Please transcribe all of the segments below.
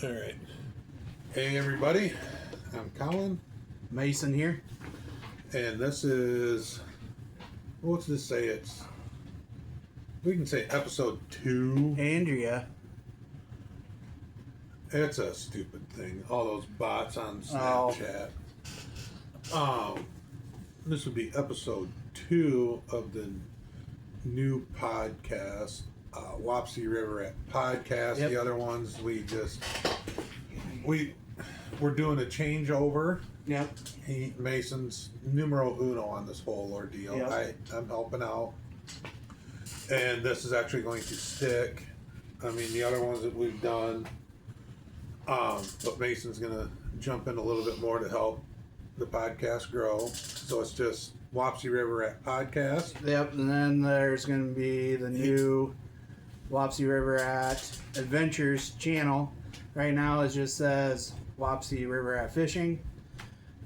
All right. Hey, everybody. I'm Colin. Mason here. And this is, what's this say? We can say episode 2. Andrea. It's a stupid thing. All those bots on Snapchat. This would be episode 2 of the new podcast, Wapsie River at Podcast. Yep. The other ones, we're doing a changeover. Yep. Mason's numero uno on this whole ordeal. Yep. I'm helping out. And this is actually going to stick. I mean, the other ones that we've done. But Mason's going to jump in a little bit more to help the podcast grow. So it's just Wapsie River at Podcast. Yep. And then there's going to be the new Wapsie River at Adventures channel. Right now it just says Wapsie River at Fishing.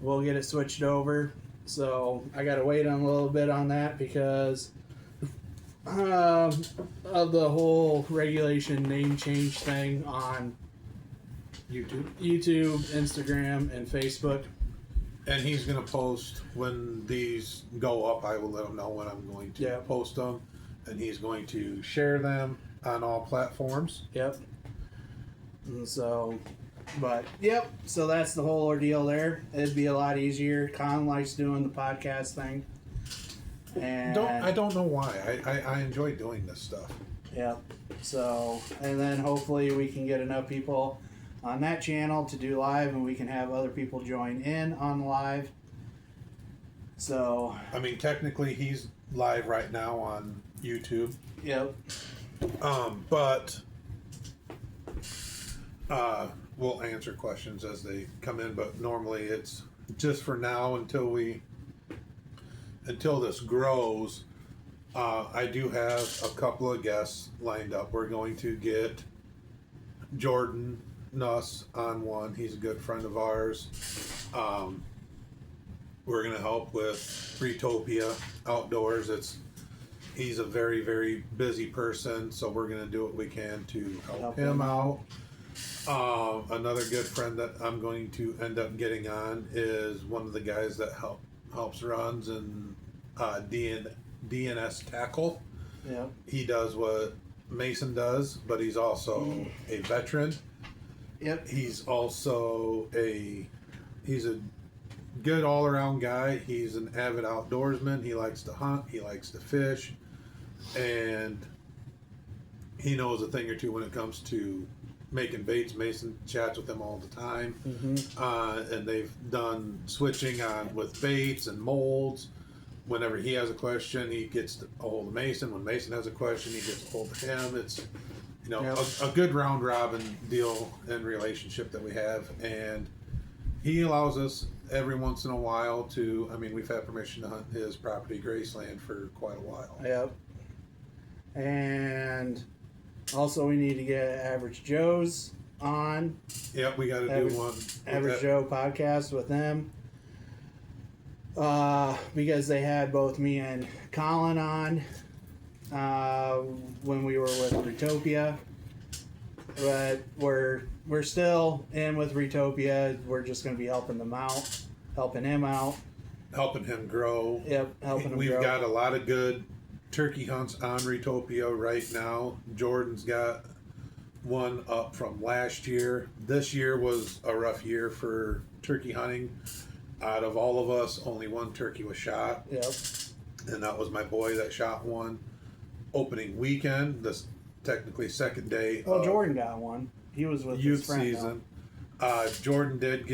We'll get it switched over. So I got to wait on a little bit on that because of the whole regulation name change thing on YouTube, Instagram, and Facebook. And he's going to post when these go up. I will let him know when I'm going to post them, and he's going to share them on all platforms. Yep. And so, so that's the whole ordeal there. It'd be a lot easier. Con likes doing the podcast thing. And I don't know why. I enjoy doing this stuff. Yep. So, and then hopefully we can get enough people on that channel to do live, and we can have other people join in on live. So, I mean, technically he's live right now on YouTube. Yep. But we'll answer questions as they come in, but normally it's just for now until this grows. I do have a couple of guests lined up. We're going to get Jordan Nuss on one. He's a good friend of ours. We're going to help with Retopia Outdoors. He's a very, very busy person, so we're going to do what we can to help him out. Another good friend that I'm going to end up getting on is one of the guys that runs and DNS Tackle. Yeah. He does what Mason does, but he's also a veteran. Yep. He's also he's a good all-around guy. He's an avid outdoorsman. He likes to hunt. He likes to fish. And he knows a thing or two when it comes to making baits. Mason chats with him all the time. Mm-hmm. And they've done switching on with baits and molds. Whenever he has a question, he gets a hold of Mason. When Mason has a question, he gets a hold of him. It's a good round robin deal and relationship that we have, and he allows us every once in a while to. I mean, we've had permission to hunt his property, Graceland, for quite a while. Yep. And also, we need to get Average Joe's on. Yep, we got to do one. Average Joe podcast with them. Because they had both me and Colin on when we were with Retopia, but we're still in with Retopia. We're just going to be helping him out, helping him grow. Yep, helping him grow. We've got a lot of good turkey hunts on Retopia right now. Jordan's got one up from last year. This year was a rough year for turkey hunting. Out of all of us, only one turkey was shot. Yep. And that was my boy that shot one opening weekend. This technically second day. Well, Jordan got one. He was with youth his friend season. Jordan did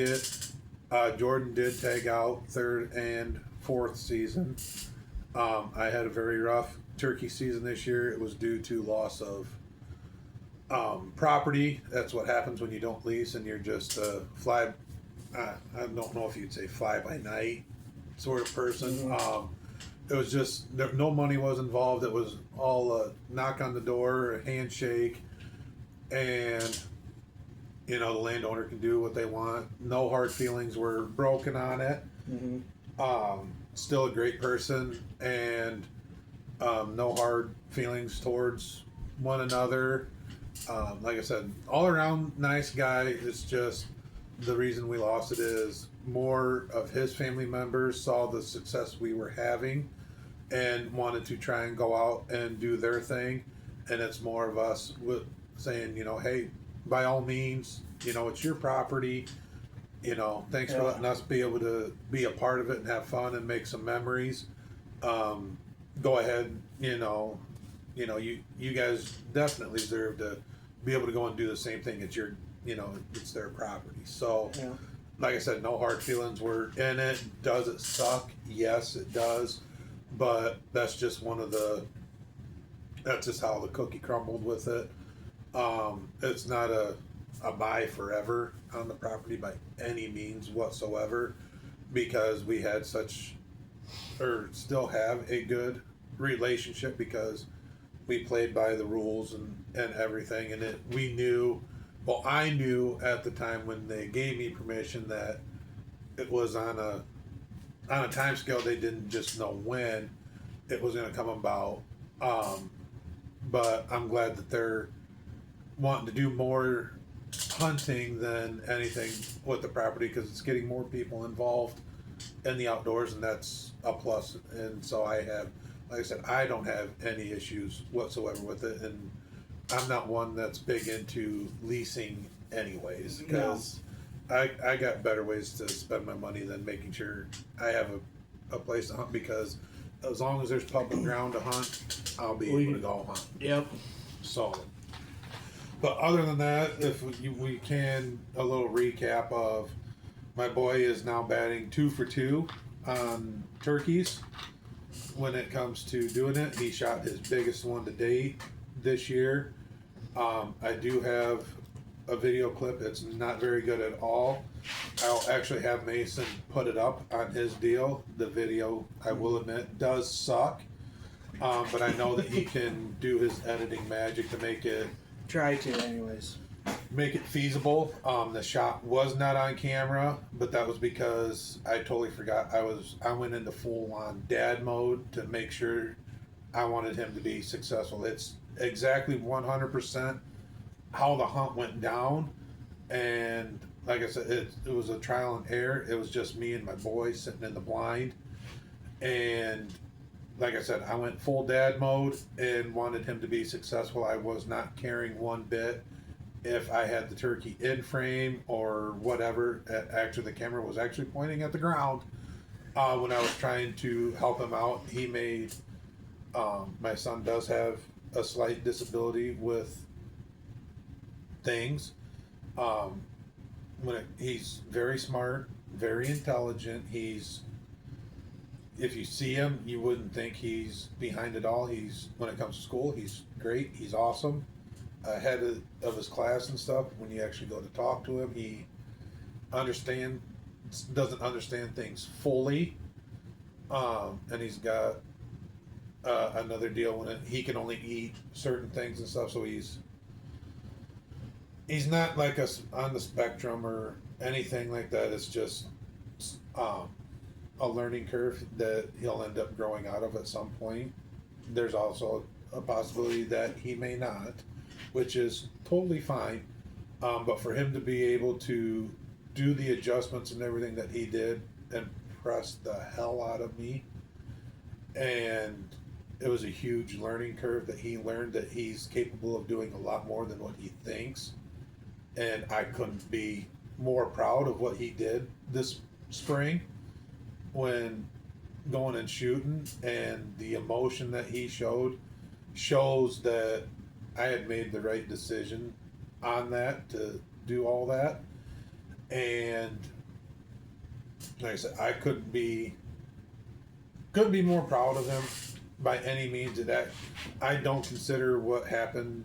tag out third and fourth season. I had a very rough turkey season this year. It was due to loss of property. That's what happens when you don't lease and you're just fly. I don't know if you'd say fly by night sort of person. Mm-hmm. It was just no money was involved. It was all a knock on the door, a handshake, and the landowner can do what they want. No hard feelings were broken on it. Mm-hmm. Still a great person, and no hard feelings towards one another. Like I said, all around nice guy. It's just the reason we lost it is more of his family members saw the success we were having and wanted to try and go out and do their thing. And it's more of us with saying, hey, by all means, it's your property. Thanks for letting us be able to be a part of it and have fun and make some memories. Go ahead, you guys definitely deserve to be able to go and do the same thing. It's your, it's their property. So, like I said, no hard feelings were in it. Does it suck? Yes, it does. But that's just that's just how the cookie crumbled with it. It's not a buy forever on the property by any means whatsoever, because we had still have a good relationship because we played by the rules and everything. And I knew at the time when they gave me permission that it was on a time scale. They didn't just know when it was going to come about. But I'm glad that they're wanting to do more hunting than anything with the property, because it's getting more people involved in the outdoors, and that's a plus. And so like I said, I don't have any issues whatsoever with it, and I'm not one that's big into leasing anyways, because I got better ways to spend my money than making sure I have a place to hunt, because as long as there's public ground to hunt, I'll be able to go hunt. Yep. So, but other than that, if we can, a little recap of my boy is now batting 2 for 2 on turkeys. When it comes to doing it, he shot his biggest one to date this year. I do have a video clip. It's not very good at all. I'll actually have Mason put it up on his deal. The video, I will admit, does suck. But I know that he can do his editing magic to make it feasible. The shot was not on camera, but that was because I totally forgot. I went into full on dad mode to make sure I wanted him to be successful. It's exactly 100% how the hunt went down, and like I said, it was a trial and error. It was just me and my boy sitting in the blind, and like I said, I went full dad mode and wanted him to be successful. I was not caring one bit if I had the turkey in frame or whatever. Actually, the camera was actually pointing at the ground when I was trying to help him out. He made, my son does have a slight disability with things. He's very smart, very intelligent. If you see him, you wouldn't think he's behind it all. When it comes to school, he's great. He's awesome. Ahead of his class and stuff. When you actually go to talk to him, he doesn't understand things fully. And he's got another deal when he can only eat certain things and stuff. So he's not like us on the spectrum or anything like that. It's just a learning curve that he'll end up growing out of at some point. There's also a possibility that he may not, which is totally fine. But for him to be able to do the adjustments and everything that he did impressed the hell out of me. And it was a huge learning curve that he learned that he's capable of doing a lot more than what he thinks. And I couldn't be more proud of what he did this spring when going and shooting, and the emotion that he shows that I had made the right decision on that to do all that. And like I said, I couldn't be more proud of him by any means. That I don't consider what happened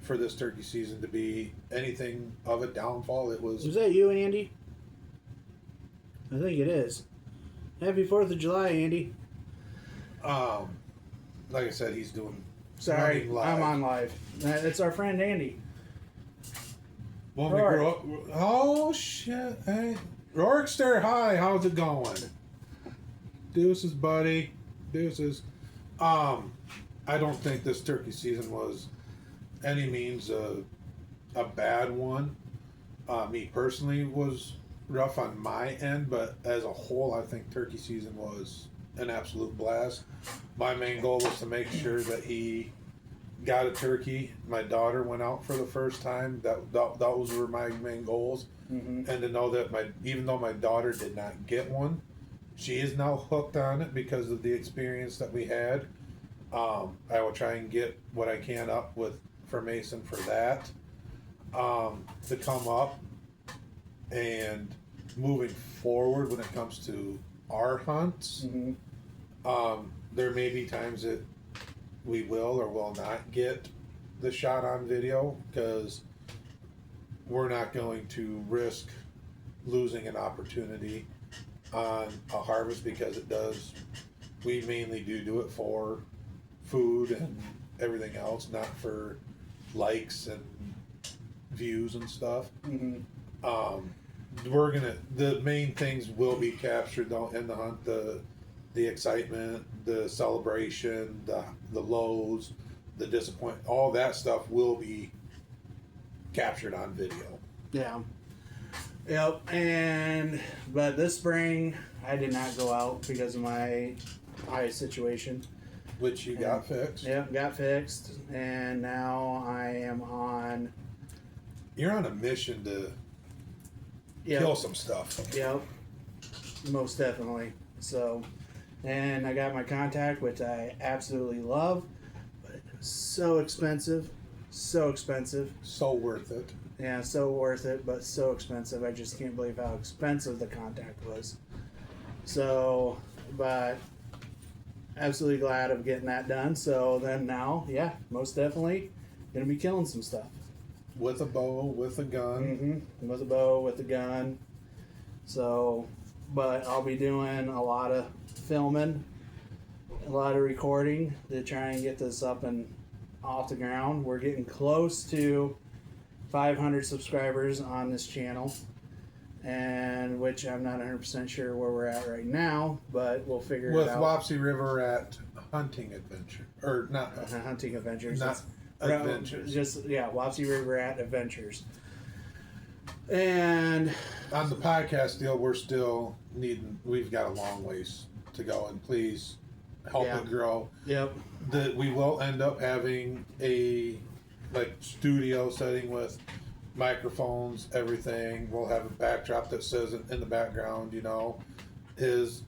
for this turkey season to be anything of a downfall. It was. Was that you, Andy? I think it is. Happy 4th of July, Andy. Like I said, he's doing. Sorry, I'm on live. It's our friend Andy. When we grew up. Oh shit! Hey, Rorkster, hi. How's it going? Deuces, buddy. Deuces. I don't think this turkey season was any means a bad one. Me personally was rough on my end, but as a whole, I think turkey season was an absolute blast. My main goal was to make sure that he got a turkey. My daughter went out for the first time. Those were my main goals, and to know that even though my daughter did not get one, she is now hooked on it because of the experience that we had. I will try and get what I can up with for Mason for that to come up, and moving forward when it comes to our hunts. There may be times that we will or will not get the shot on video because we're not going to risk losing an opportunity on a harvest, because we mainly do it for food and everything else, not for likes and views and stuff. The main things will be captured though in the hunt: the excitement, the celebration, the lows, the disappointment. All that stuff will be captured on video. Yeah. Yep. But this spring I did not go out because of my eye situation. Which you got fixed. Yep, got fixed, and now I am on. You're on a mission to kill some stuff. Yep, most definitely. So, and I got my contact, which I absolutely love, but it was so expensive, so expensive. So worth it. Yeah, so worth it, but so expensive. I just can't believe how expensive the contact was. So, but absolutely glad of getting that done. So then now, yeah, most definitely gonna be killing some stuff. With a bow, with a gun. With a bow, with a gun. So, but I'll be doing a lot of filming, a lot of recording to try and get this up and off the ground. We're getting close to 500 subscribers on this channel, and which I'm not 100% sure where we're at right now, but we'll figure it out. With Wapsie River at Hunting Adventure. Or not. Hunting Adventures. Not Adventures. Just, yeah, Wapsie River at Adventures. And on the podcast deal, we've got a long ways to go, and please help it grow. Yep. We will end up having a studio setting with microphones, everything. We'll have a backdrop that says in the background, is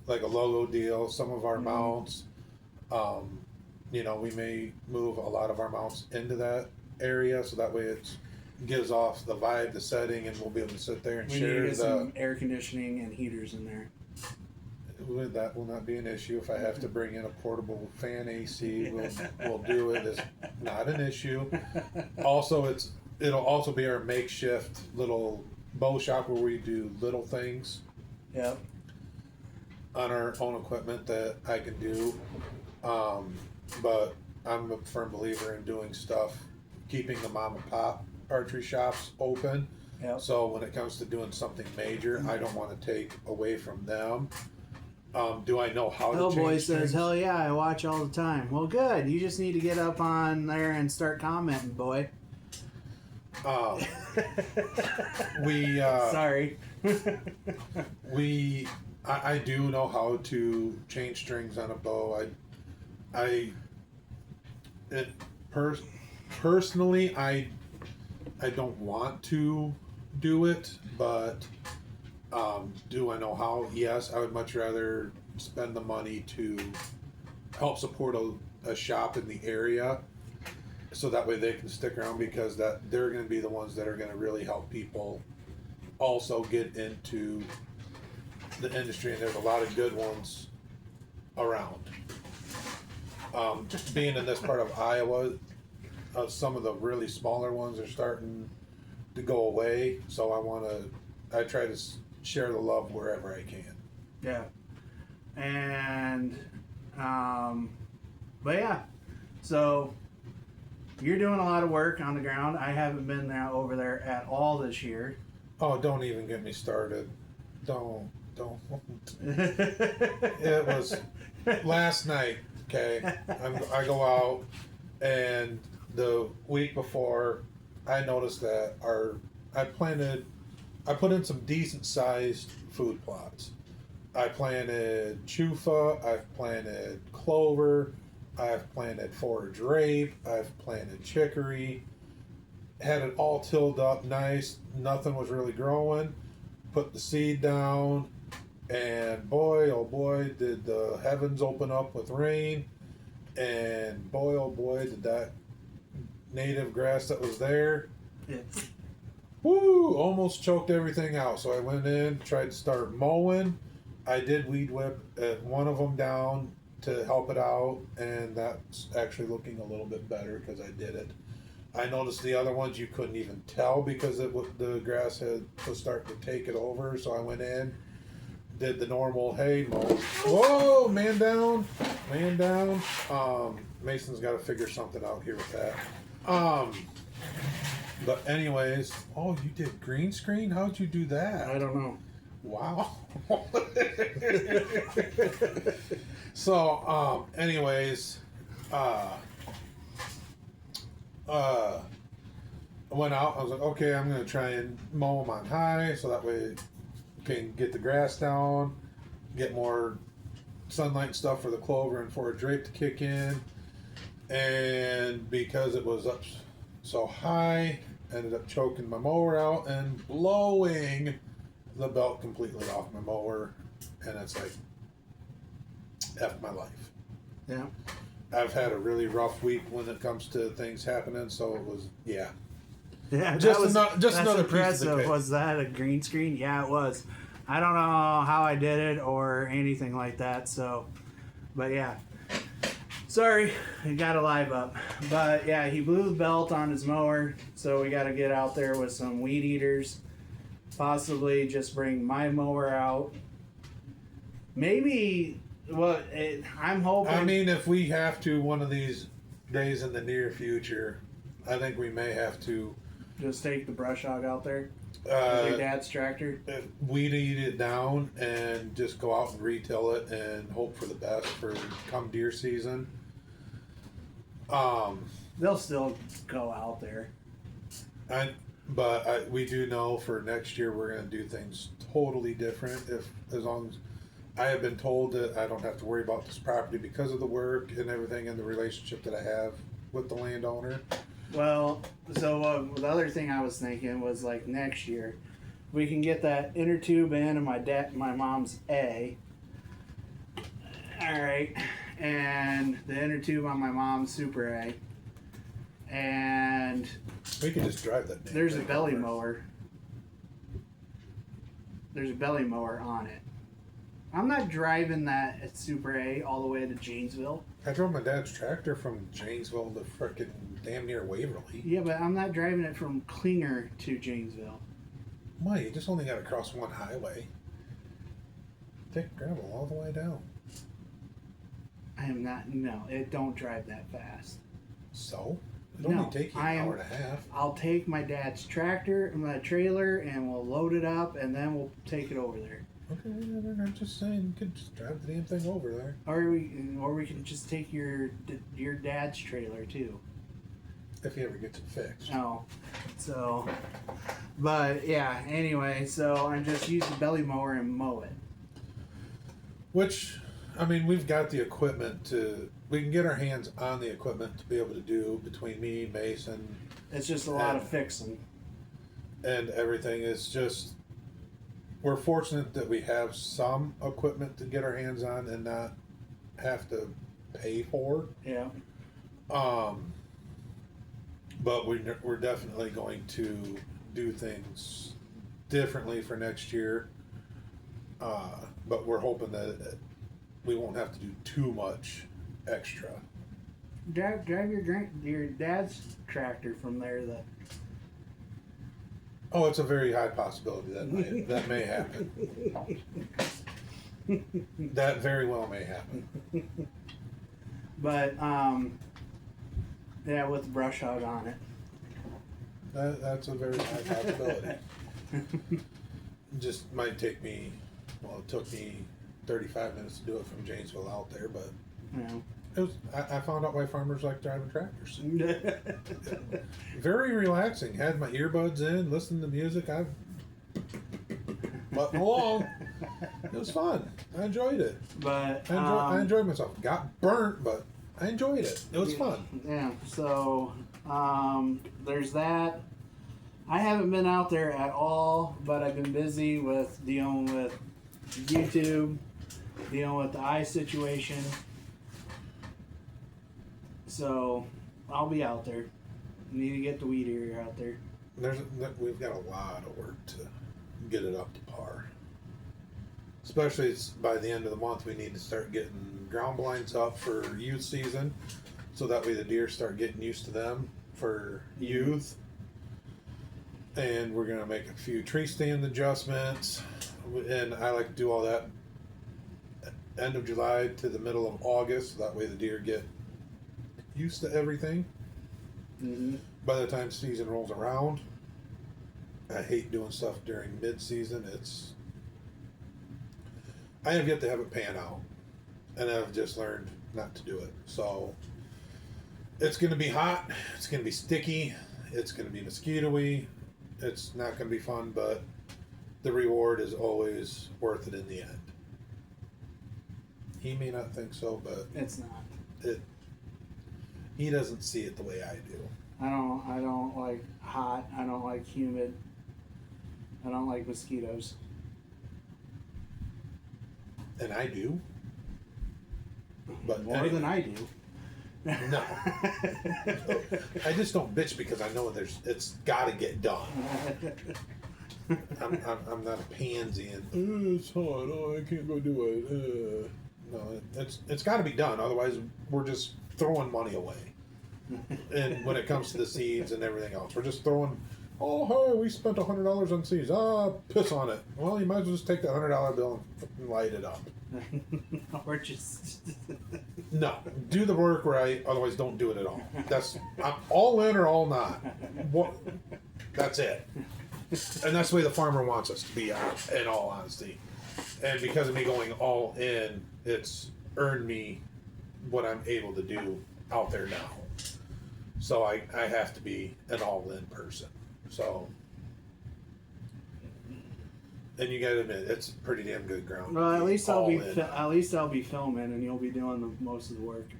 like a logo deal. Some of our mounts, we may move a lot of our mounts into that area, so that way it gives off the vibe, the setting, and we'll be able to sit there and share. Need to get some air conditioning and heaters in there. That will not be an issue. If I have to bring in a portable fan AC, we'll do it. It's not an issue. Also, it'll also be our makeshift little bow shop where we do little things. Yep. On our own equipment that I can do, but I'm a firm believer in doing stuff, keeping the mom and pop archery shops open. Yep. So when it comes to doing something major, I don't want to take away from them. Do I know how to change Hellboy things? says, hell yeah, I watch all the time. Well, good. You just need to get up on there and start commenting, boy. Sorry. I do know how to change strings on a bow. Personally, I don't want to do it, but do I know how? Yes, I would much rather spend the money to help support a shop in the area, so that way they can stick around, because they're going to be the ones that are going to really help people also get into the industry, and there's a lot of good ones around. Being in this part of Iowa, some of the really smaller ones are starting to go away, so I try to share the love wherever I can. Yeah. And but yeah, so you're doing a lot of work on the ground. I haven't been over there at all this year. Oh, don't even get me started. Don't. It was last night. Okay, I go out, and the week before, I noticed that I put in some decent sized food plots. I planted chufa, I've planted clover, I've planted forage rape, I've planted chicory. Had it all tilled up nice. Nothing was really growing. Put the seed down, and boy, oh boy, did the heavens open up with rain. And boy, oh boy, did that native grass that was there, Yeah. woo, almost choked everything out. So I went in, tried to start mowing. I did weed whip one of them down to help it out, and that's actually looking a little bit better because I did it. I noticed the other ones you couldn't even tell because the grass was starting to take it over. So I went in, did the normal hay mow. Whoa, man down, man down. Mason's got to figure something out here with that. But anyways, oh, you did green screen? How'd you do that? I don't know. Wow. So, anyways, I went out. I was like, okay, I'm gonna try and mow them on high, so that way I can get the grass down, get more sunlight and stuff for the clover and for a drape to kick in. And because it was up so high, ended up choking my mower out and blowing the belt completely off my mower, and it's like F my life. Yeah. I've had a really rough week when it comes to things happening, so it was, yeah. Yeah, Just that's another piece of the impressive. cake. Was that a green screen? Yeah, it was. I don't know how I did it or anything like that. So, but yeah. Sorry, I got a live up. But yeah, he blew the belt on his mower, so we got to get out there with some weed eaters. Possibly just bring my mower out. Maybe. I'm hoping. I mean, if we have to one of these days in the near future, I think we may have to just take the brush hog out there with your dad's tractor. Weed eat it down and just go out and retail it and hope for the best for come deer season. They'll still go out there. But we do know for next year we're going to do things totally different. As long as I have been told that I don't have to worry about this property because of the work and everything and the relationship that I have with the landowner. Well, so the other thing I was thinking was like next year, we can get that inner tube in and my mom's A. All right, and the inner tube on my mom's Super A. And we can just drive that. There's a belly mower. There's a belly mower on it. I'm not driving that Super A all the way to Janesville. I drove my dad's tractor from Janesville to frickin' damn near Waverly. Yeah, but I'm not driving it from Klinger to Janesville. Why? You just only got to cross one highway. Take gravel all the way down. I am not. No, it don't drive that fast. So? It'll only take you an hour and a half. I'll take my dad's tractor and my trailer and we'll load it up and then we'll take it over there. Okay, I'm just saying you could just drive the damn thing over there. Or we can just take your dad's trailer too. If he ever gets it fixed. Oh, so, but yeah. Anyway, so I just use the belly mower and mow it. Which, I mean, we've got the equipment we can get our hands on the equipment to be able to do between me, Mason. It's just a lot of fixing. And everything is just. We're fortunate that we have some equipment to get our hands on and not have to pay for. Yeah. But we're definitely going to do things differently for next year. But we're hoping that we won't have to do too much extra. Drive your dad's tractor from there. Oh, it's a very high possibility that may happen. That very well may happen. But yeah, with the brush hog on it. That's a very high possibility. Just might take me. Well, it took me 35 minutes to do it from Janesville out there, but Yeah. I found out why farmers like driving tractors. Very relaxing. Had my earbuds in, listened to music. I've button along. It was fun. I enjoyed it. But I enjoyed myself. Got burnt, but I enjoyed it. It was fun. Yeah. So there's that. I haven't been out there at all, but I've been busy with dealing with YouTube, dealing with the eye situation. So I'll be out there. Need to get the weed eater out there. We've got a lot of work to get it up to par. Especially by the end of the month, we need to start getting ground blinds up for youth season, so that way the deer start getting used to them for youth. And we're gonna make a few tree stand adjustments, and I like to do all that end of July to the middle of August, so that way the deer get used to everything. Mm-hmm. By the time season rolls around, I hate doing stuff during mid-season. I have yet to have it pan out, and I've just learned not to do it. So it's going to be hot, it's going to be sticky, it's going to be mosquito-y, it's not going to be fun, but the reward is always worth it in the end. He may not think so, but It's not. He doesn't see it the way I do. I don't like hot. I don't like humid. I don't like mosquitoes. And I do. But More anyway. than I do. No. I just don't bitch because I know it's got to get done. I'm not a pansy and it's hot. Oh, I can't go do it. No, it's got to be done. Otherwise, we're just throwing money away. And when it comes to the seeds and everything else, we're just throwing. Oh, hey, we spent $100 on seeds. Piss on it. Well, you might as well just take that $100 bill and light it up. Or just No, do the work right. Otherwise, don't do it at all. I'm all in or all not. That's it. And that's the way the farmer wants us to be, in all honesty. And because of me going all in, it's earned me what I'm able to do out there now. So I have to be an all-in person. So, and you gotta admit, it's pretty damn good ground. well, at least I'll All be in. filming, and you'll be doing most of the work.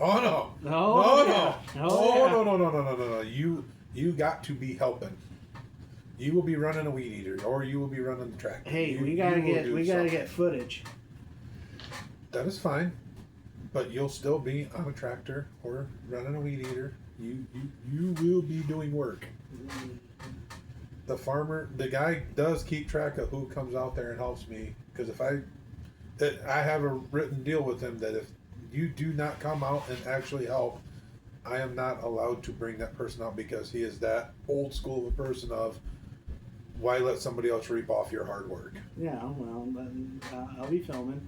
Oh no! Oh, no, yeah. no! Oh, yeah. No! You got to be helping. You will be running a weed eater, or you will be running the tractor. Hey, we gotta gotta get footage. That is fine, but you'll still be on a tractor or running a weed eater. You will be doing work. The guy does keep track of who comes out there and helps me, because I have a written deal with him that if you do not come out and actually help, I am not allowed to bring that person out, because he is that old school of a person of, why let somebody else reap off your hard work? Yeah, well, then I'll be filming.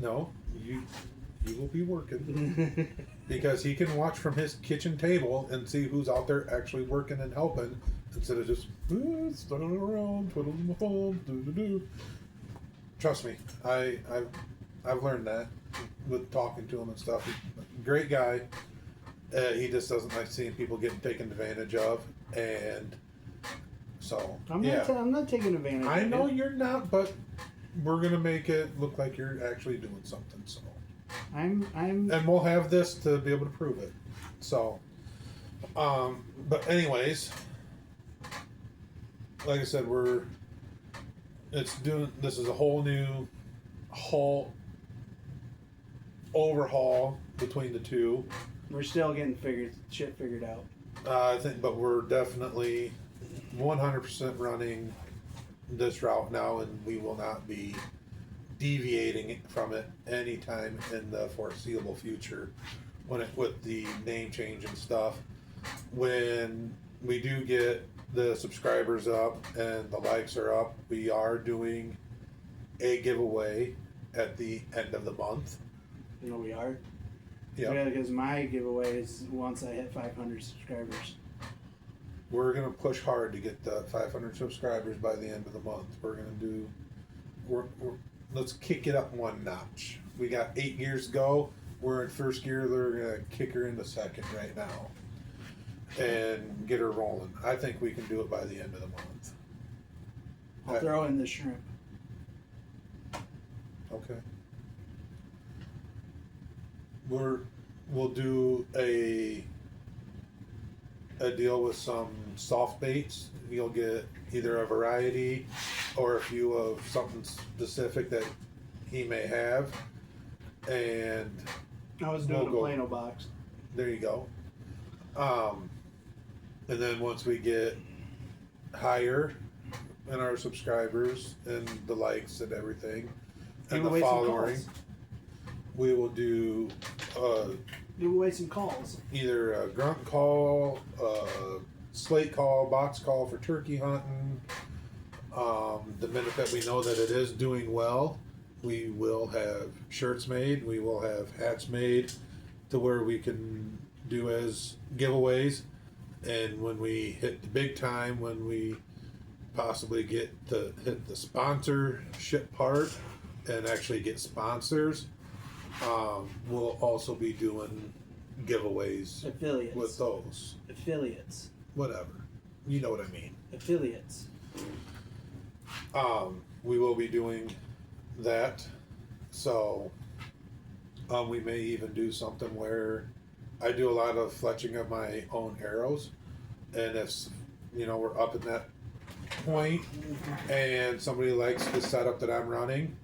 No, you will be working. Because he can watch from his kitchen table and see who's out there actually working and helping, instead of just standing around twiddling my thumbs. Trust me, I've learned that with talking to him and stuff. Great guy. He just doesn't like seeing people getting taken advantage of, and so I'm not taking advantage. I know of it. you're not, but we're gonna make it look like you're actually doing something. So I'm and we'll have this to be able to prove it. So, but anyways, like I said, this is a whole new overhaul between the two. We're still getting shit figured out. I think, but we're definitely 100% running this route now, and we will not be deviating from it anytime in the foreseeable future. With the name change and stuff, when we do get the subscribers up and the likes are up, we are doing a giveaway at the end of the month. You know we are. Yep. Yeah, because my giveaway is once I hit 500 subscribers. We're gonna push hard to get the 500 subscribers by the end of the month. We're gonna do. let's kick it up one notch. We got 8 gears to go. We're in first gear. They're gonna kick her into second right now and get her rolling. I think we can do it by the end of the month. I'll throw in the shrimp. Okay. We'll do a deal with some soft baits. You'll get either a variety or a few of something specific that he may have, and I was doing a Plano box. there you go. And then once we get higher in our subscribers and the likes and everything and the following, we will do give away some calls. either a grunt call, slate call, box call for turkey hunting. The minute that we know that it is doing well, we will have shirts made. We will have hats made to where we can do as giveaways. And when we hit the big time, when we possibly hit the sponsorship part and actually get sponsors, we'll also be doing giveaways Affiliates. with those. Affiliates. Whatever. You know what I mean. Affiliates. We will be doing that. So we may even do something where I do a lot of fletching of my own arrows. And if, we're up in that point and somebody likes the setup that I'm running,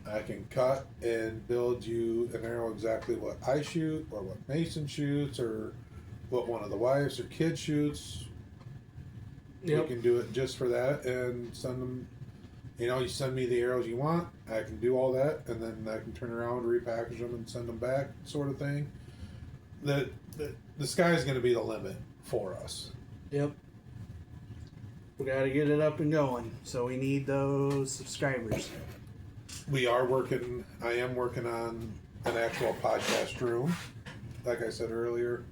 I can cut and build you an arrow exactly what I shoot or what Mason shoots or what one of the wives or kids shoots. Yep. We can do it just for that and send them. You send me the arrows you want. I can do all that, and then I can turn around, repackage them, and send them back, sort of thing. The sky is going to be the limit for us. Yep. We got to get it up and going, so we need those subscribers. I am working on an actual podcast room. Like I said earlier,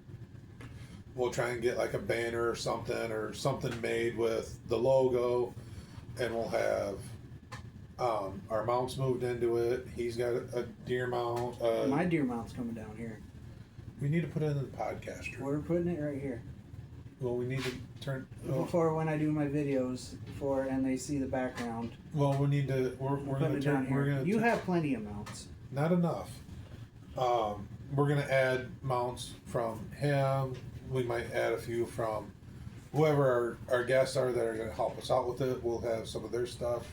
we'll try and get like a banner or something made with the logo, and we'll have our mounts moved into it. He's got a deer mount. My deer mount's coming down here. We need to put it in the podcast room. We're putting it right here. Well, we need to turn. Before when I do my videos, and they see the background. Well, we need to. We're going to turn. We're going to. You have plenty of mounts. Not enough. We're going to add mounts from him. We might add a few from whoever our guests are that are going to help us out with it. We'll have some of their stuff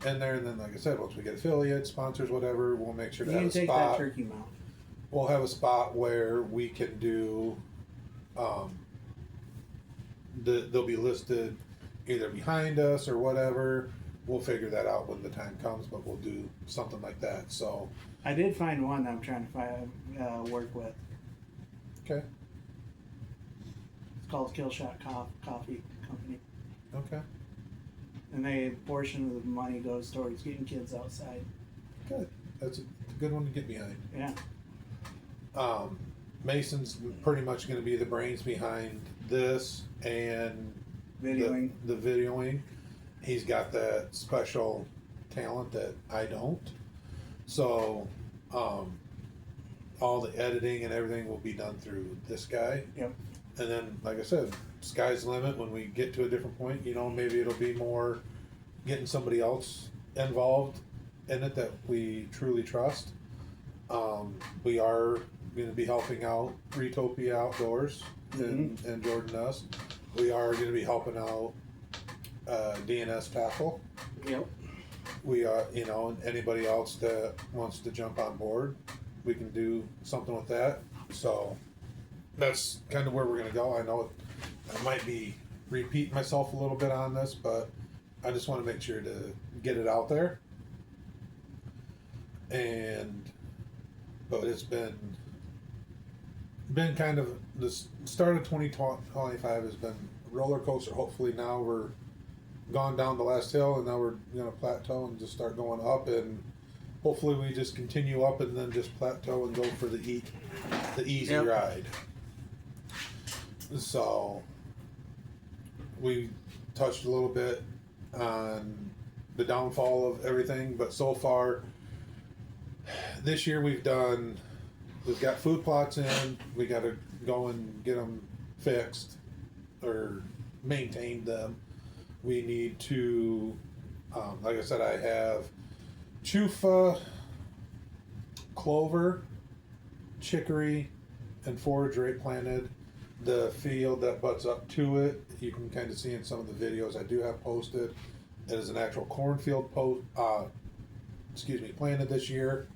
in there, and then, like I said, once we get affiliates, sponsors, whatever, we'll make sure to have a spot. You can take that turkey mount. We'll have a spot where we can do. They'll be listed either behind us or whatever. We'll figure that out when the time comes, but we'll do something like that. So I did find one that I'm trying to work with. okay. It's called Killshot Coffee Company. Okay. And a portion of the money goes towards getting kids outside. Good. That's a good one to get behind. Yeah. Mason's pretty much going to be the brains behind this and Videoing. The videoing. He's got that special talent that I don't. So, all the editing and everything will be done through this guy. Yep. And then, like I said, sky's the limit. When we get to a different point, maybe it'll be more getting somebody else involved in it that we truly trust. We are going to be helping out Retopia Outdoors and Jordan Nest. We are going to be helping out DNS Tackle. Yep. We are, and anybody else that wants to jump on board, we can do something with that. So that's kind of where we're going to go. I know I might be repeating myself a little bit on this, but I just want to make sure to get it out there. But it's been kind of the start of 2025 has been a roller coaster. Hopefully now we're gone down the last hill and now we're going to plateau and just start going up, and hopefully we just continue up and then just plateau and go for the easy ride. So we touched a little bit on the downfall of everything. But so far, this year we've got food plots in. We got to go and get them fixed or maintain them. We need to, like I said, I have chufa, clover, chicory, and forage rate planted. The field that butts up to it, you can kind of see in some of the videos I do have posted. It is an actual cornfield planted this year.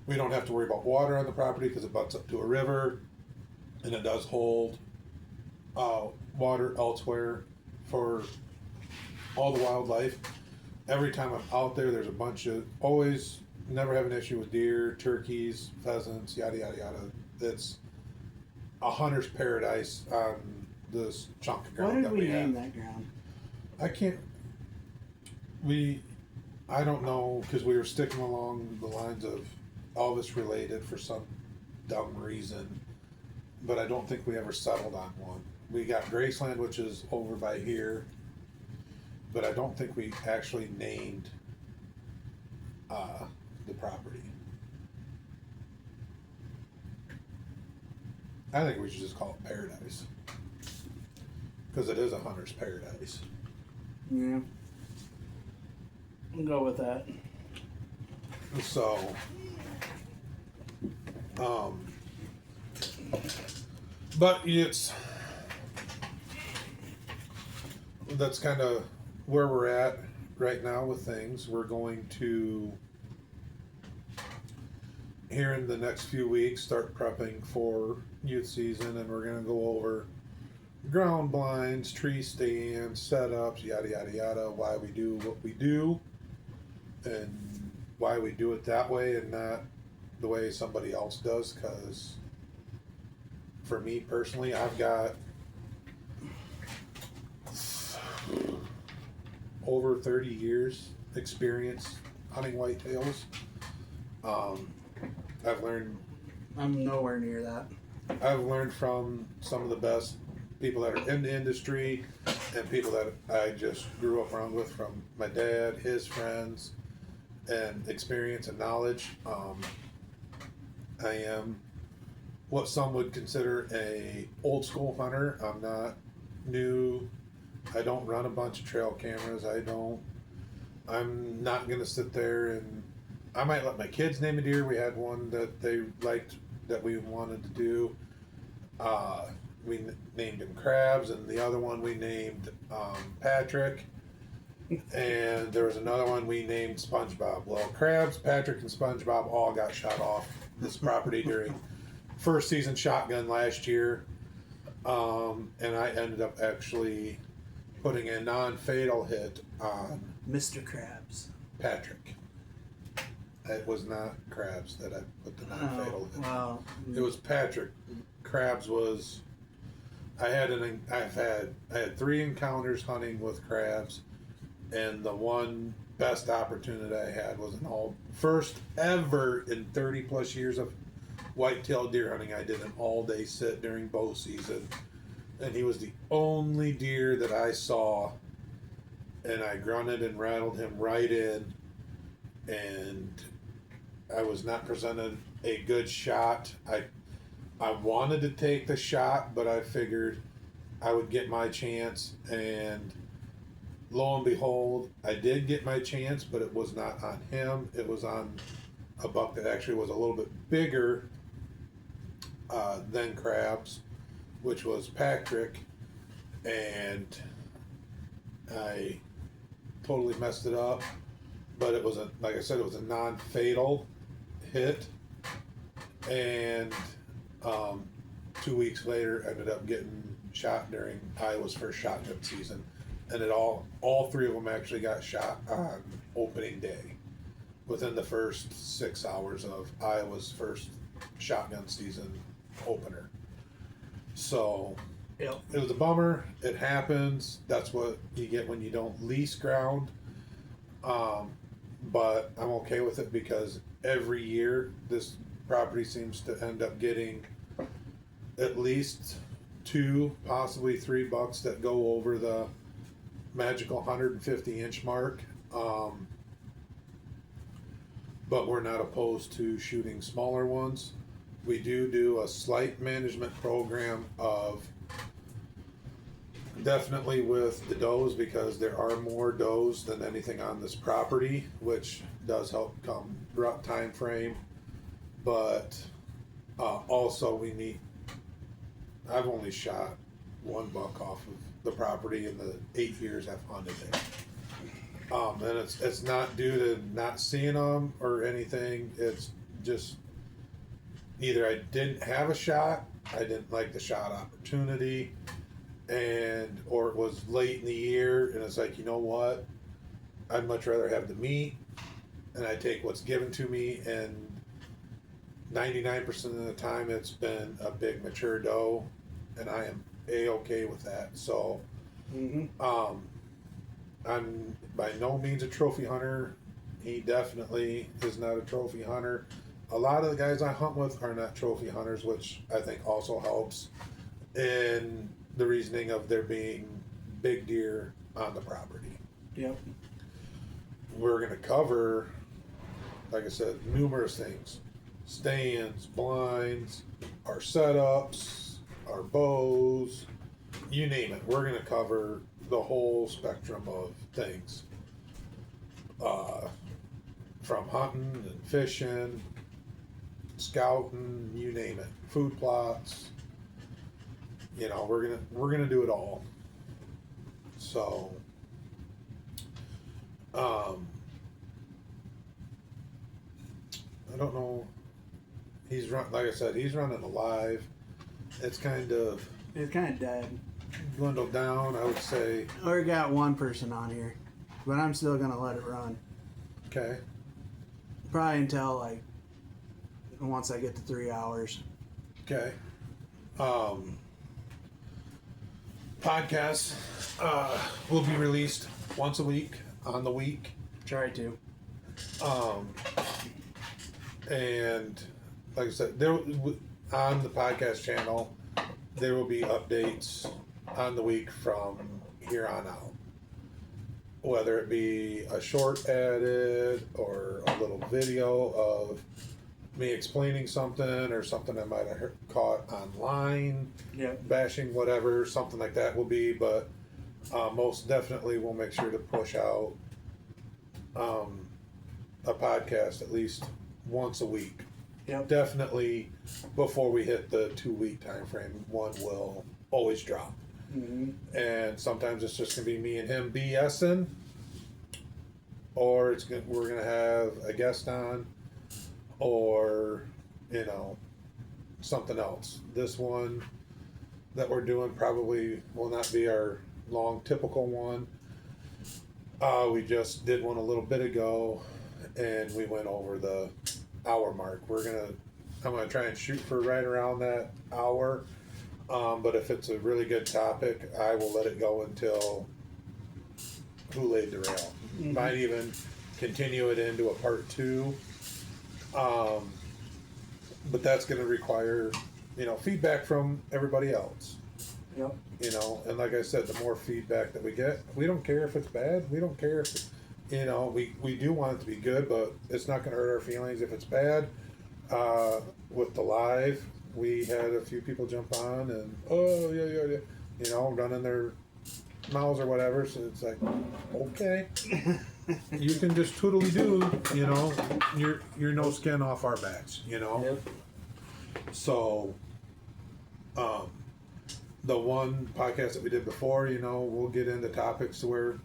We don't have to worry about water on the property because it butts up to a river, and it does hold water elsewhere for all the wildlife. Every time I'm out there, there's a bunch of, always, never have an issue with deer, turkeys, pheasants, yada yada yada. It's a hunter's paradise on this chunk of ground. What did we name that ground? I don't know, because we were sticking along the lines of Elvis related for some dumb reason, but I don't think we ever settled on one. We got Graceland, which is over by here, but I don't think we actually named the property. I think we should just call it Paradise, because it is a hunter's paradise. Yeah. We'll go with that. So, but that's kind of where we're at right now with things. We're going to, here in the next few weeks, start prepping for youth season, and we're going to go over ground blinds, tree stands, setups, yada yada yada, why we do what we do, and why we do it that way and not the way somebody else does. Because for me personally, I've got over 30 years experience hunting whitetails. I've learned, I'm nowhere near that. I've learned from some of the best people that are in the industry and people that I just grew up around with, from my dad, his friends, and experience and knowledge. I am what some would consider a old school hunter. I'm not new. I don't run a bunch of trail cameras. I'm not gonna sit there and, I might let my kids name a deer. We had one that they liked that we wanted to do. We named him Crabs, and the other one we named Patrick. And there was another one we named SpongeBob. Well, Crabs, Patrick, and SpongeBob all got shot off this property during first season shotgun last year. And I ended up actually putting a non-fatal hit on Mr. Krabs. Patrick. It was not Crabs that I put the non-fatal hit. Wow. It was Patrick. Crabs was. I had 3 encounters hunting with crabs, and the one best opportunity I had was first ever in 30 plus years of whitetail deer hunting. I did an all-day sit during bow season, and he was the only deer that I saw, and I grunted and rattled him right in, and I was not presented a good shot. I wanted to take the shot, but I figured I would get my chance, and lo and behold, I did get my chance, but it was not on him. It was on a buck that actually was a little bit bigger than Crabs, which was Patrick, and I totally messed it up. But it was like I said, it was a non-fatal hit, and 2 weeks later ended up getting shot during Iowa's first shotgun season, and all 3 of them actually got shot on opening day within the first 6 hours of Iowa's first shotgun season opener. So Yep. It was a bummer. It happens. That's what you get when you don't lease ground. But I'm okay with it because every year this property seems to end up getting at least 2, possibly 3 bucks that go over magical 150-inch mark. But we're not opposed to shooting smaller ones. We do a slight management program of definitely with the does, because there are more does than anything on this property, which does help come time frame. But also we need, I've only shot one buck off of the property in the 8 years I've hunted it. And it's not due to not seeing them or anything. It's just either I didn't have a shot, I didn't like the shot opportunity, or it was late in the year, and it's like, you know what? I'd much rather have the meat, and I take what's given to me, and 99% of the time it's been a big mature doe, and I am A-okay with that. So, I'm by no means a trophy hunter. He definitely is not a trophy hunter. A lot of the guys I hunt with are not trophy hunters, which I think also helps in the reasoning of there being big deer on the property. Yep. We're going to cover, like I said, numerous things. Stands, blinds, our setups, our bows, you name it. We're going to cover the whole spectrum of things. From hunting and fishing, scouting, you name it. Food plots. You know, we're gonna do it all. So, I don't know. Like I said, he's running alive. It's kind of dead. dwindled down, I would say. Or got one person on here, but I'm still gonna let it run. Okay. Probably until once I get to 3 hours. Okay. Podcasts will be released once a week on the week. Try to. And like I said, on the podcast channel, there will be updates on the week from here on out. Whether it be a short added or a little video of me explaining something or something I might have caught online, bashing whatever, something like that will be. But most definitely we'll make sure to push out a podcast at least once a week. Yep. Definitely before we hit the 2-week time frame, one will always drop. And sometimes it's just gonna be me and him BSing, or we're gonna have a guest on, or something else. This one that we're doing probably will not be our long typical one. We just did one a little bit ago, and we went over the hour mark. I'm gonna try and shoot for right around that hour. But if it's a really good topic, I will let it go until who laid the rail. Might even continue it into a part 2. But that's going to require, feedback from everybody else. Yep. And like I said, the more feedback that we get, we don't care if it's bad. We don't care if, we do want it to be good, but it's not going to hurt our feelings if it's bad. With the live, we had a few people jump on and running their mouths or whatever. So it's like, okay, you can just twiddly do. You're no skin off our backs. Yep. So, the one podcast that we did before, we'll get into topics where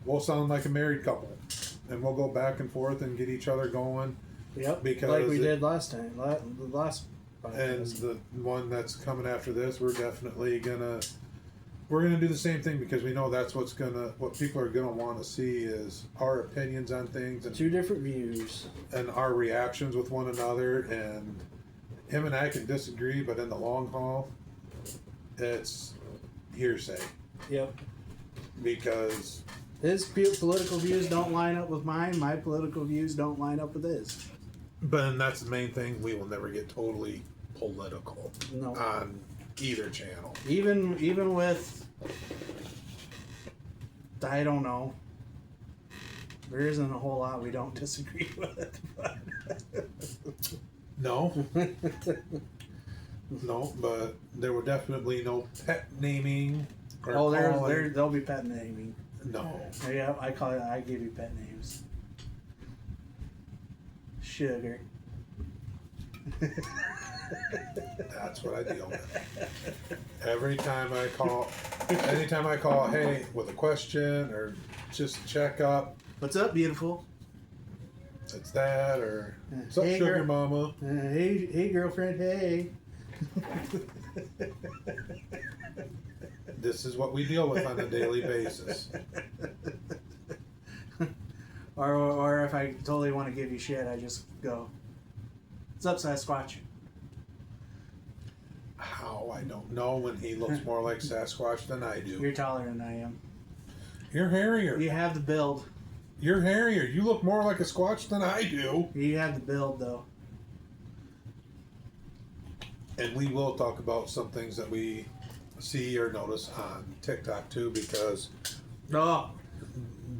we'll sound like a married couple, and we'll go back and forth and get each other going. Yep. Because like we did last time. The last podcast. And the one that's coming after this, we're definitely gonna do the same thing, because we know that's what people are gonna want to see is our opinions on things and 2 different views and our reactions with one another. And him and I can disagree, but in the long haul, it's hearsay. Yep. Because his political views don't line up with mine. My political views don't line up with his. But that's the main thing. We will never get totally political on either channel. Even with I don't know. There isn't a whole lot we don't disagree with. But No. No, but there were definitely no pet naming. Or there'll be pet naming. No. Yeah, I give you pet names. Sugar. That's what I deal with. Anytime I call, hey, with a question or just check up, What's up, beautiful? it's that, or what's up, Hey, sugar girl. mama? Hey, girlfriend. Hey. This is what we deal with on a daily basis. Or if I totally want to give you shit, I just go, "What's up, Sasquatch?" How? I don't know when he looks more like Sasquatch than I do. You're taller than I am. You're hairier. You have the build. You're hairier. You look more like a Squatch than I do. You have the build, though. And we will talk about some things that we see or notice on TikTok too, because Oh.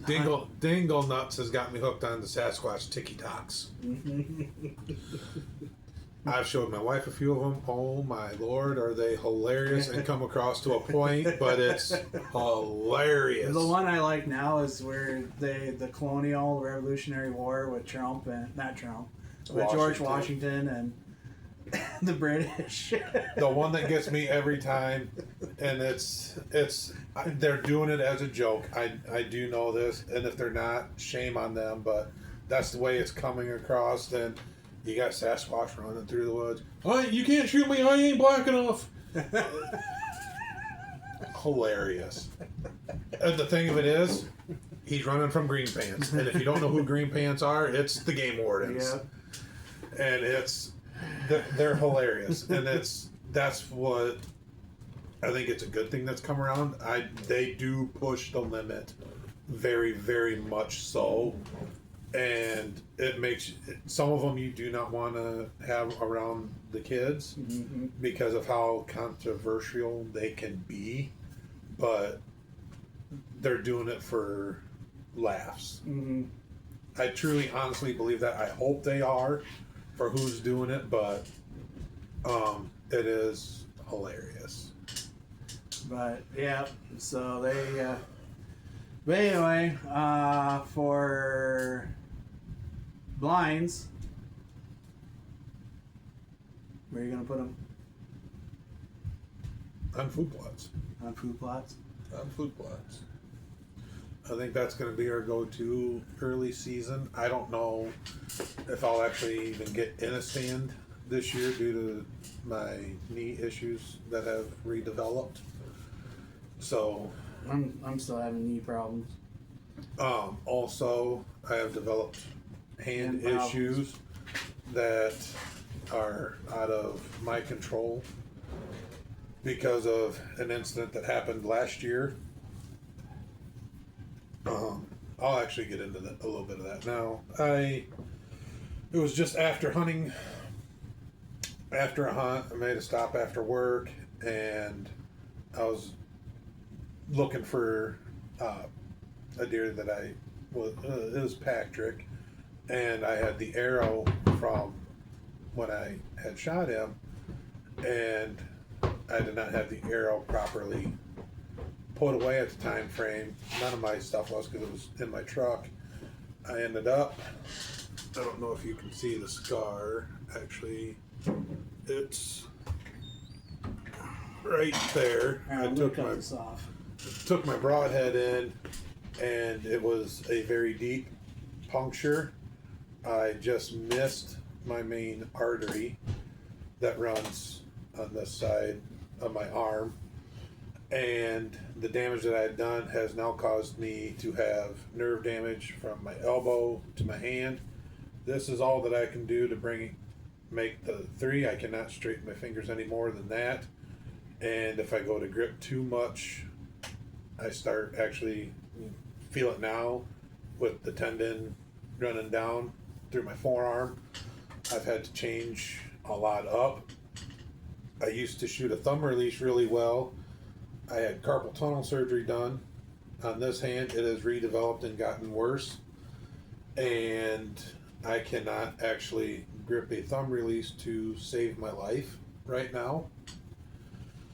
Dingle Nuts has got me hooked on the Sasquatch TikToks. I've showed my wife a few of them. Oh my lord, are they hilarious and come across to a point, but it's hilarious. The one I like now is where the colonial revolutionary war with Trump and not Trump, with George Washington and the British. The one that gets me every time, and they're doing it as a joke. I do know this, and if they're not, shame on them, but that's the way it's coming across. Then you got Sasquatch running through the woods. Oh, you can't shoot me, I ain't black enough. Hilarious. And the thing of it is, he's running from green pants. And if you don't know who green pants are, it's the game wardens. Yeah. And they're hilarious. And that's what I think it's a good thing that's come around. They do push the limit very, very much so. And it makes some of them you do not want to have around the kids because of how controversial they can be, but they're doing it for laughs. I truly, honestly believe that. I hope they are for who's doing it, but it is hilarious. But yeah, so they. But anyway, for blinds, where are you gonna put them? On food plots. On food plots. On food plots. I think that's going to be our go-to early season. I don't know if I'll actually even get in a stand this year due to my knee issues that have redeveloped. So I'm still having knee problems. also, I have developed hand Hand issues that are out of my control because of an incident that happened last year. I'll actually get into a little bit of that now. It was just after hunting. After a hunt, I made a stop after work, and I was looking for a deer that it was Patrick, and I had the arrow from when I had shot him, and I did not have the arrow properly put away at the time frame. None of my stuff was because it was in my truck. I ended up, I don't know if you can see the scar, actually, it's right there. All right, I cut this off. took my broadhead in, and it was a very deep puncture. I just missed my main artery that runs on this side of my arm, and the damage that I had done has now caused me to have nerve damage from my elbow to my hand. This is all that I can do to make the 3. I cannot straighten my fingers any more than that, and if I go to grip too much, I start actually feel it now with the tendon running down through my forearm. I've had to change a lot up. I used to shoot a thumb release really well. I had carpal tunnel surgery done On this hand, it has redeveloped and gotten worse, and I cannot actually grip a thumb release to save my life right now.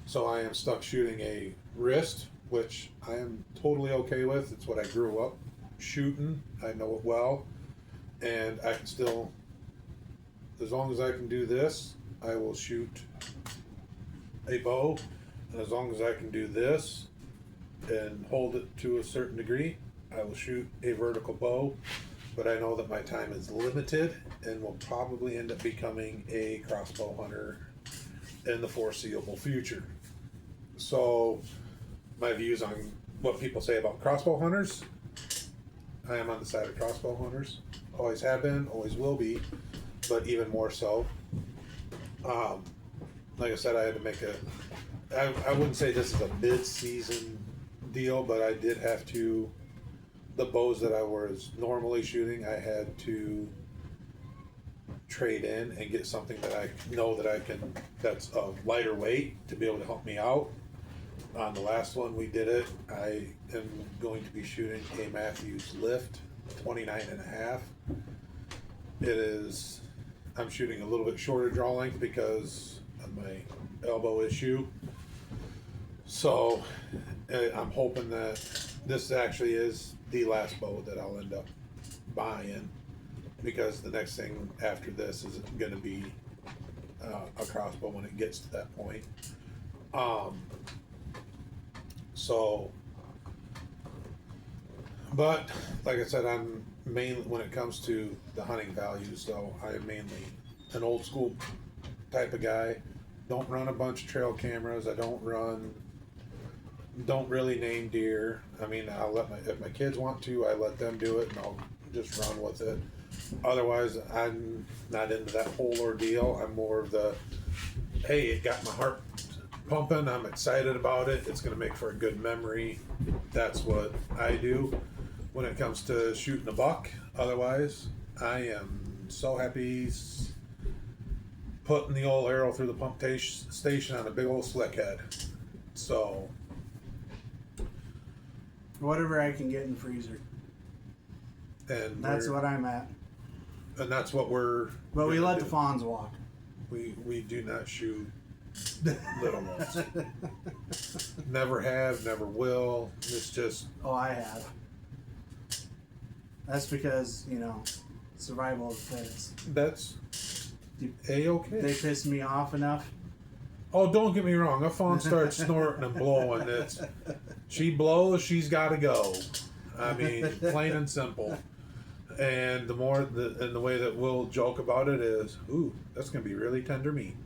So I am stuck shooting a wrist, which I am totally okay with. It's what I grew up shooting. I know it well, and I can still, as long as I can do this, I will shoot a bow, and as long as I can do this and hold it to a certain degree, I will shoot a vertical bow. But I know that my time is limited and will probably end up becoming a crossbow hunter in the foreseeable future. So my views on what people say about crossbow hunters, I am on the side of crossbow hunters. Always have been, always will be, but even more so. Like I said, I had to make I wouldn't say this is a mid-season deal, but I did have to, the bows that I was normally shooting, I had to trade in and get something that I know that I can, that's of lighter weight to be able to help me out. On the last one we did it, I am going to be shooting a Matthews Lift 29.5. It is, I'm shooting a little bit shorter draw length because of my elbow issue. So I'm hoping that this actually is the last bow that I'll end up buying, because the next thing after this is going to be a crossbow when it gets to that point. So, but like I said, I'm mainly, when it comes to the hunting values, though, I am mainly an old school type of guy. Don't run a bunch of trail cameras. I don't really name deer. I mean, I'll let if my kids want to, I let them do it, and I'll just run with it. Otherwise, I'm not into that whole ordeal. I'm more of the, hey, it got my heart pumping. I'm excited about it. It's going to make for a good memory. That's what I do when it comes to shooting a buck. Otherwise, I am so happy putting the old arrow through the pump station on a big old slick head. So, whatever I can get in the freezer. And that's what I'm at. And that's what we're. But we let the fawns walk. We do not shoot little ones. Never have, never will. It's just. Oh, I have. That's because, survival of the fittest. That's A-okay. They piss me off enough. Oh, don't get me wrong. A fawn starts snorting and blowing. She blows, she's got to go. I mean, plain and simple. And the way that we'll joke about it is, ooh, that's going to be really tender meat.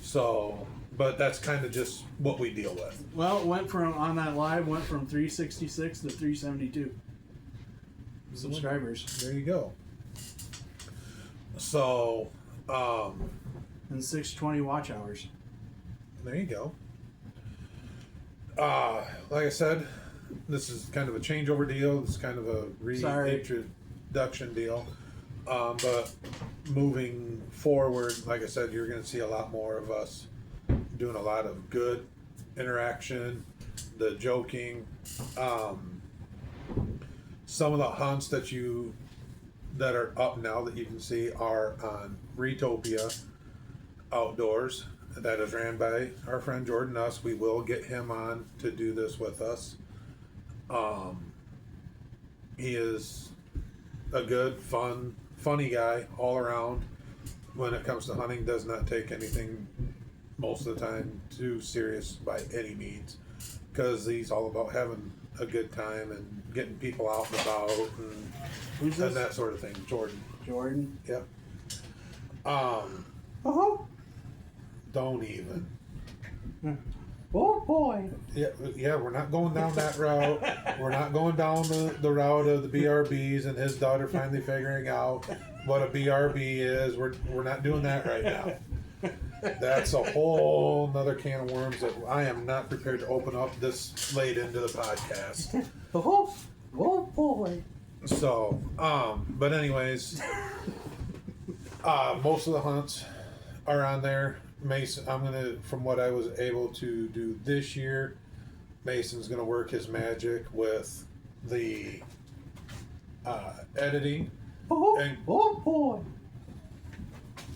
So, but that's kind of just what we deal with. Well, it went from 366 to 372 subscribers. There you go. So, and 620 watch hours. There you go. Like I said, this is kind of a changeover deal. This is kind of a reintroduction deal. But moving forward, like I said, you're going to see a lot more of us doing a lot of good interaction, the joking. Some of the hunts that are up now that you can see are on Retopia Outdoors. That is ran by our friend Jordan Nuss. We will get him on to do this with us. He is a good, funny guy all around. When it comes to hunting, does not take anything most of the time too serious by any means, because he's all about having a good time and getting people out and about and that sort of thing. Jordan. Yep. Don't even. Oh boy. Yeah, we're not going down that route. We're not going down the route of the BRBs and his daughter finally figuring out what a BRB is. We're not doing that right now. That's a whole nother can of worms that I am not prepared to open up this late into the podcast. Oh boy. So, but anyways, most of the hunts are on there. Mason, I'm gonna, from what I was able to do this year, Mason's going to work his magic with the editing. And Oh boy!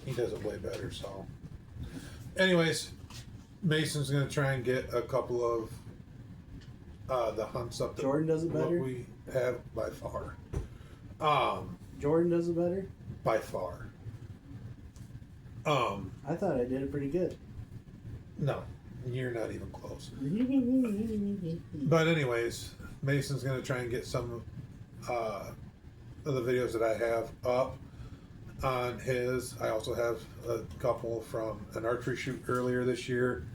he does it way better. So, anyways, Mason's going to try and get a couple of the hunts up. Jordan does it better? What we have by far. Jordan does it better? By far. I thought I did it pretty good. No, you're not even close. But anyways, Mason's going to try and get some of the videos that I have up on his. I also have a couple from an archery shoot earlier this year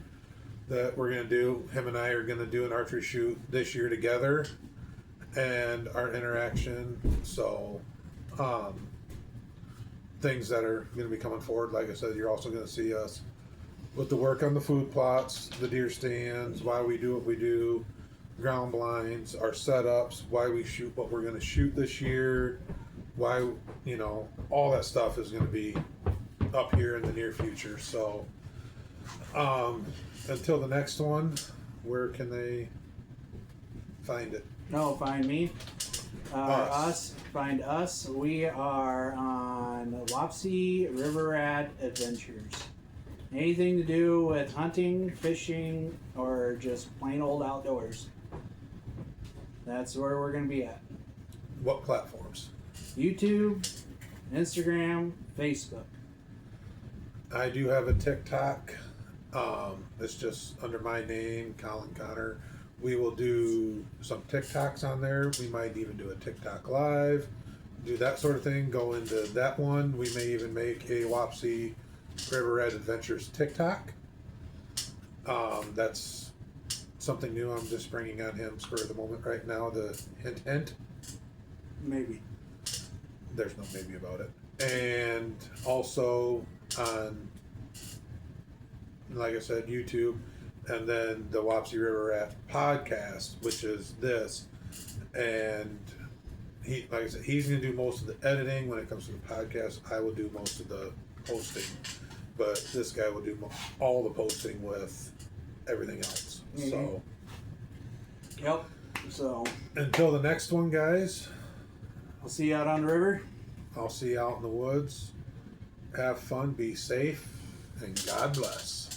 that we're going to do. Him and I are going to do an archery shoot this year together, and our interaction. So, things that are going to be coming forward. Like I said, you're also going to see us with the work on the food plots, the deer stands, why we do what we do, ground blinds, our setups, why we shoot what we're going to shoot this year, why, you know, all that stuff is going to be up here in the near future. So, until the next one, where can they find it? No, find me. Find us. We are on Wapsie River Rat Adventures. Anything to do with hunting, fishing, or just plain old outdoors. That's where we're going to be at. What platforms? YouTube, Instagram, Facebook. I do have a TikTok. It's just under my name, Colin Connor. We will do some TikToks on there. We might even do a TikTok live, do that sort of thing. Go into that one. We may even make a Wapsie River Red Adventures TikTok. That's something new I'm just bringing on him for the moment right now. The hint. Maybe. There's no maybe about it. And also on, like I said, YouTube, and then the Wapsie River Rat podcast, which is this. And he, like I said, he's going to do most of the editing when it comes to the podcast. I will do most of the posting, but this guy will do all the posting with everything else. Mm-hmm. So, Yep. So, until the next one, guys, I'll see you out on the river. I'll see you out in the woods. Have fun, be safe, and God bless.